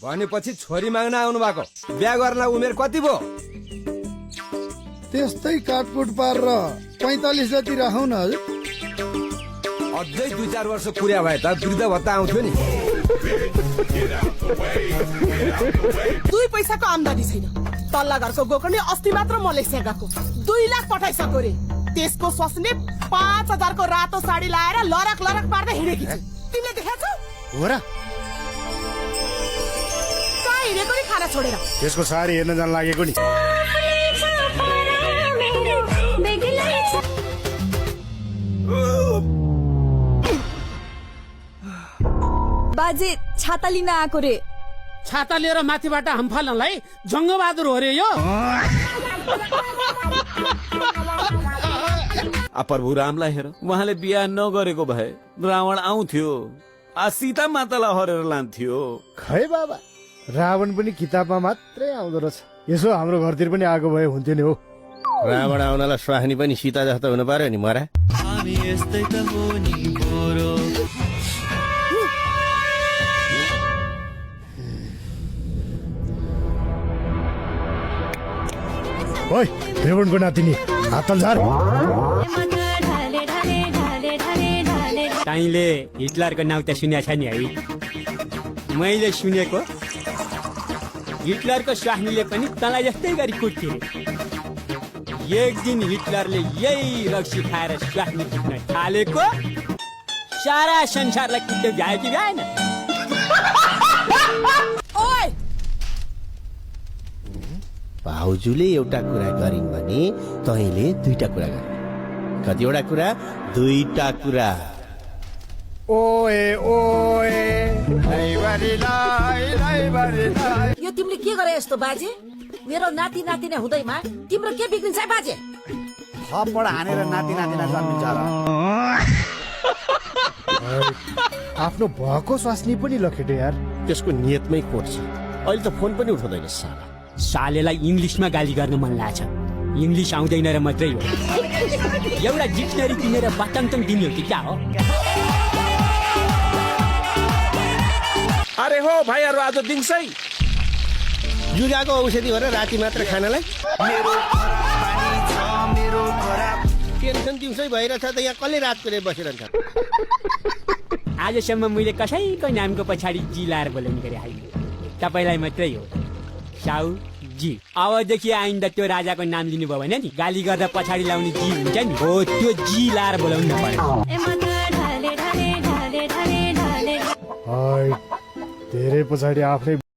भनेपछि छोरी माग्न आउनु भएको, बिहा गर्न उमेर कति भयो? त्यस्तै काटकुट पारेर 45 जति राखौँ न हजुर। अझै 2-4 वर्ष पुर्या भए त वृद्ध भत्ता आउँथ्यो नि। 2 पैसाको आम्दानी छैन। तल्ला घरको गोकर्णी अस्ति मात्र मलेसिया गएको 2 लाख पठाइसक्यो रे। त्यसको स्वास्नीले 5000 को रातो साडी लाएर लरक लरक पार्दै हिँडेकी छ। तिमीले देखेछौ? हो र? कहाँ हिँडेको नि खाना छोडेर? त्यसको साडी हेर्न जान लागेको नि। बाजे छाता लिन आएको रे। छाता लिएर माथिबाट हामफाल्नलाई जङ्गबहादुर हो रे यो। प्रभु रामलाई हेर, उहाँले बिहा नगरेको भए रावण आउँथ्यो, सीता मातालाई हरेर लान्थ्यो। खै बाबा, रावण पनि किताबमा मात्रै आउँदो रहेछ। यसो हाम्रो घरतिर पनि आएको भए हुन्थ्यो नि हो। रावण आउनलाई स्वास्नी पनि सीता जस्तो हुनु पर्यो नि मरा। ओइ रेवणको नातिनी हात झार। ताईले हिटलरको नाउँ त सुनेको छ नि है? मैले सुनेको हिटलरको स्वास्नीले पनि तँलाई जस्तै गरी कुट्थे। एक दिन हिटलरले यही रक्सी खाएर स्वास्नी कुट्न थालेको, सारा संसारलाई कुट्दै भ्यायो कि भ्याएन? ओइ भाउजूले एउटा कुरा गरिन् भने तैँले 2टा कुरा गर। कतिवटा कुरा? 2टा कुरा। ओए ओए यो तिमीले के गरे यस्तो बाजे? मेरो नाति नातिना हुँदैमा तिम्रो के बिग्रिन्छ है बाजे? थपबाट हानेर नाति नातिना जन्मिन्छ र। आफ्नो भएको स्वास्नी पनि लखेट्यो यार। त्यसको नियतमै खोट छ। अहिले त फोन पनि उठाउँदैन साला। सालेलाई इङ्ग्लिसमा गाली गर्न मन लाग्छ। इङ्ग्लिस आउँदैन र मात्रै हो। एउटा डिक्सनरी किनेर बाटङटङ दिने हो कि क्या हो? अरे हो भाइहरू, आज दिउँसै जुगाको औषधि हो र राति मात्र खानलाई? टेन्सन दिउँसै भइरहेछ त यहाँ कसले रात परे बसिरहन्छ? आजसम्म मैले कसैको नामको पछाडि जी लाएर बोलाउने गरे होइन। तपाईँलाई मात्रै हो साउ जी। अबदेखि आइन्दा त्यो राजाको नाम लिनुभयो भने नि गाली गर्दा पछाडि लाउने जी हुन्छ नि, हो त्यो जी लाएर बोलाउनु पर्यो। धेरै पछाडि आफ्नै